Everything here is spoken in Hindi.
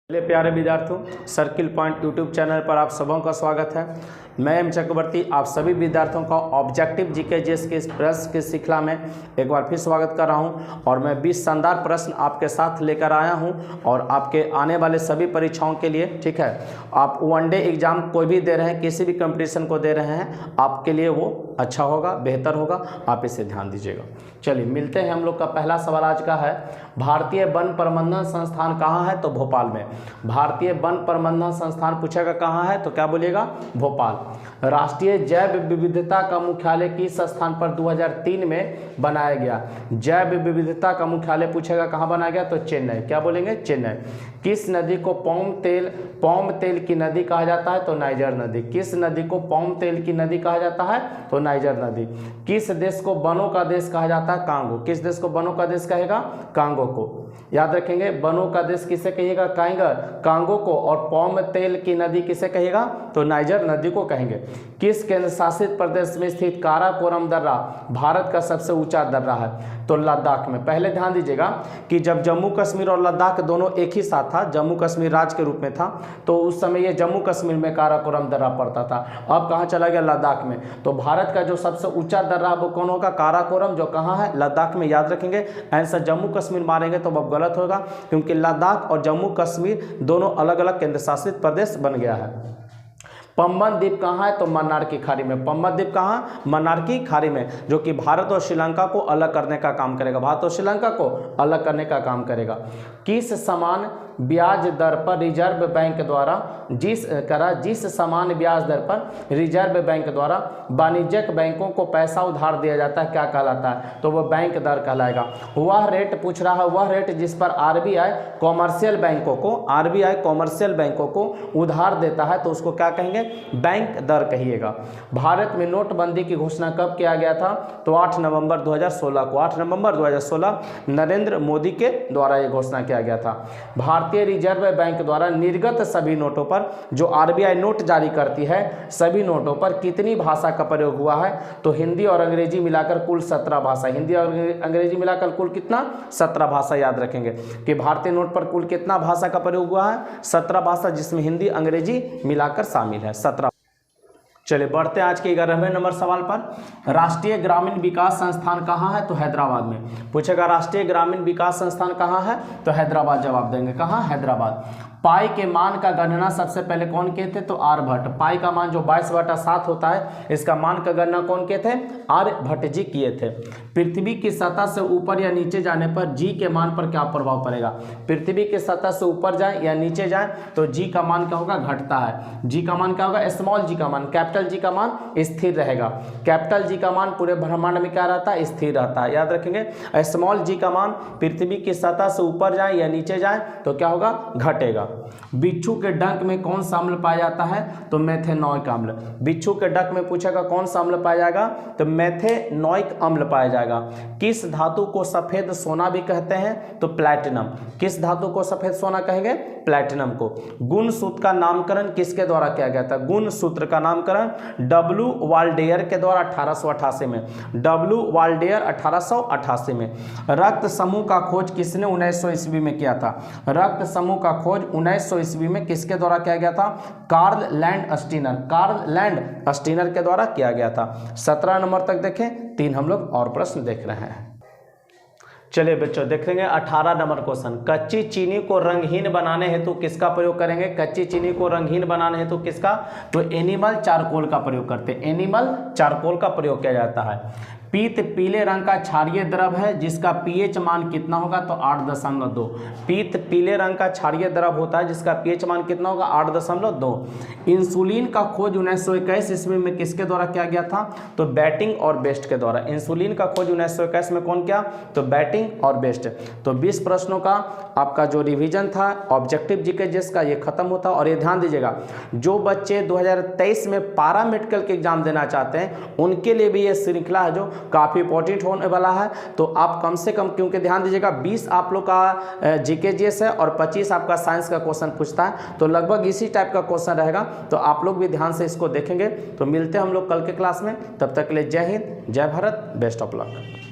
मेरे प्यारे विद्यार्थियों, सर्किल पॉइंट यूट्यूब चैनल पर आप सबों का स्वागत है। मैं एम चक्रवर्ती आप सभी विद्यार्थियों का ऑब्जेक्टिव जीके जीएस के इस प्रश्न की श्रृंखला में एक बार फिर स्वागत कर रहा हूं और मैं 20 शानदार प्रश्न आपके साथ लेकर आया हूं और आपके आने वाले सभी परीक्षाओं के लिए, ठीक है, आप वनडे एग्जाम कोई भी दे रहे हैं, किसी भी कंपटीशन को दे रहे हैं, आपके लिए वो अच्छा होगा, बेहतर होगा, आप इसे ध्यान दीजिएगा। चलिए मिलते हैं। हम लोग का पहला सवाल आज का है, भारतीय वन प्रबंधन संस्थान कहाँ है? तो भोपाल में। भारतीय वन प्रबंधन संस्थान पूछेगा कहाँ है तो क्या बोलिएगा? भोपाल। राष्ट्रीय जैव विविधता का मुख्यालय किस स्थान पर 2003 में बनाया गया? जैव विविधता का मुख्यालय पूछेगा कहाँ बनाया गया तो चेन्नई। क्या बोलेंगे? चेन्नई। किस नदी को पौम तेल की नदी कहा जाता है? तो नाइजर नदी। किस नदी को पौम तेल की नदी कहा जाता है? तो नाइजर नदी। किस देश को वनों का देश कहा जाता है? कांगो। किस देश को वनों का देश कहेगा? कांगो को। याद रखेंगे, वनों का देश किसे कहिएगा? कांगो को। और पौम तेल की नदी किसे कहिएगा? तो नाइजर नदी को कहेंगे। किस केंद्र शासित प्रदेश में स्थित काराकोरम दर्रा भारत का सबसे ऊंचा दर्रा है? तो लद्दाख में। पहले ध्यान दीजिएगा कि जब जम्मू कश्मीर और लद्दाख दोनों एक ही साथ था, जम्मू कश्मीर राज्य के रूप में था, तो उस समय ये जम्मू कश्मीर में काराकोरम दर्रा पड़ता था। अब कहाँ चला गया? लद्दाख में। तो भारत का जो सबसे ऊंचा दर्रा वो कौन होगा? काराकोरम, जो कहाँ है? लद्दाख में। याद रखेंगे, आंसर जम्मू कश्मीर मारेंगे तो अब गलत होगा, क्योंकि लद्दाख और जम्मू कश्मीर दोनों अलग अलग केंद्र शासित प्रदेश बन गया है। पंबन द्वीप कहाँ है? तो मन्नार की खाड़ी में। पंबन द्वीप कहाँ? मन्नार की खाड़ी में, जो कि भारत और श्रीलंका को अलग करने का काम करेगा। भारत और श्रीलंका को अलग करने का काम करेगा। किस समान ब्याज दर पर रिजर्व बैंक द्वारा जिस समान ब्याज दर पर रिजर्व बैंक द्वारा वाणिज्यिक बैंकों को पैसा उधार दिया जाता है, क्या कहलाता है? तो वो बैंक दर कहलाएगा। वह रेट पूछ रहा है, वह रेट जिस पर आरबीआई कॉमर्शियल बैंकों को उधार देता है, तो उसको क्या कहेंगे? बैंक दर कहिएगा। भारत में नोटबंदी की घोषणा कब किया गया था? तो 8 नवंबर 2016 को। 8 नवंबर 2016 नरेंद्र मोदी के द्वारा ये घोषणा किया गया था। भारतीय रिजर्व बैंक द्वारा निर्गत सभी नोटों पर, जो आरबीआई नोट जारी करती है, सभी नोटों पर कितनी भाषा का प्रयोग हुआ है? तो हिंदी और अंग्रेजी मिलाकर कुल 17 भाषा। हिंदी और अंग्रेजी मिलाकर कुल कितना? 17 भाषा। याद रखेंगे कि भारतीय नोट पर कुल कितना भाषा का प्रयोग हुआ है? 17 भाषा, जिसमें हिंदी अंग्रेजी मिलाकर शामिल है, 17। चलिए बढ़ते हैं आज के 11वें नंबर सवाल पर। राष्ट्रीय ग्रामीण विकास संस्थान कहाँ है? तो हैदराबाद में। पूछेगा राष्ट्रीय ग्रामीण विकास संस्थान कहाँ है? तो हैदराबाद जवाब देंगे। कहाँ? हैदराबाद। पाई के मान का गणना सबसे पहले कौन किए थे? तो आर्यभट्ट। पाई का मान जो 22/7 होता है, इसका मान का गणना कौन किए थे? आर्यभट्ट जी किए थे। पृथ्वी की सतह से ऊपर या नीचे जाने पर जी के मान पर क्या प्रभाव पड़ेगा? पृथ्वी की सतह से ऊपर जाए या नीचे जाए तो जी का मान क्या होगा? घटता है। जी का मान क्या होगा? स्मॉल जी का मान। कैपिटल जी का मान स्थिर रहेगा। कैपिटल जी का मान पूरे ब्रह्मांड में क्या रहता है? स्थिर रहता है। याद रखेंगे, स्मॉल जी का मान पृथ्वी की सतह से ऊपर जाए या नीचे जाए तो क्या होगा? घटेगा। बिच्छू के डंक में कौन सा अम्ल पाया जाता है? तो मेथेनॉइक अम्ल। बिच्छू के डंक में पूछेगा कौन सा अम्ल पाया जाएगा? तो मेथेनॉइक अम्ल पाया जाएगा। किस धातु को सफेद सोना भी कहते हैं? तो प्लैटिनम। किस धातु को सफेद सोना कहेंगे? प्लैटिनम को। गुण सूत्र का नामकरण किसके द्वारा किया गया था? गुण सूत्र का नामकरण डब्ल्यू वाल्डेयर के द्वारा 1888 में। डब्ल्यू वाल्डेयर 1888 में। रक्त समूह का खोज किसने 1900 ईस्वी में किया था? रक्त समूह का खोज 1900 ईस्वी में किसके द्वारा किया गया था? कार्ल लैंड स्टीनर के द्वारा किया गया था। 17 नंबर तक देखें, 3 हम लोग और प्रश्न देख रहे हैं। चलिए बच्चों देखेंगे 18 नंबर क्वेश्चन। कच्ची चीनी को रंगहीन बनाने हेतु किसका प्रयोग करेंगे? कच्ची चीनी को रंगहीन बनाने हेतु किसका? तो एनिमल चारकोल का प्रयोग करते हैं। एनिमल चारकोल का प्रयोग किया जाता है। पीत पीले रंग का क्षारीय द्रव है जिसका पीएच मान कितना होगा? तो 8.2। पीत पीले रंग का क्षारीय द्रव होता है जिसका पीएच मान कितना होगा? 8.2। इंसुलिन का खोज 1921 ईस्वी में किसके द्वारा किया गया था? तो बैटिंग और बेस्ट के द्वारा। इंसुलिन का खोज 1921 में कौन किया? तो बैटिंग और बेस्ट। तो 20 प्रश्नों का आपका जो रिवीजन था ऑब्जेक्टिव जीके जीएस का, ये खत्म होता। और ये ध्यान दीजिएगा, जो बच्चे 2023 में पारा मेडिकल के एग्जाम देना चाहते हैं उनके लिए भी ये श्रृंखला है जो काफ़ी इंपॉर्टेंट होने वाला है। तो आप कम से कम, क्योंकि ध्यान दीजिएगा 20 आप लोग का जीके जीएस है और 25 आपका साइंस का क्वेश्चन पूछता है, तो लगभग इसी टाइप का क्वेश्चन रहेगा। तो आप लोग भी ध्यान से इसको देखेंगे। तो मिलते हैं हम लोग कल के क्लास में, तब तक के लिए जय हिंद, जय भारत, बेस्ट ऑफ लक।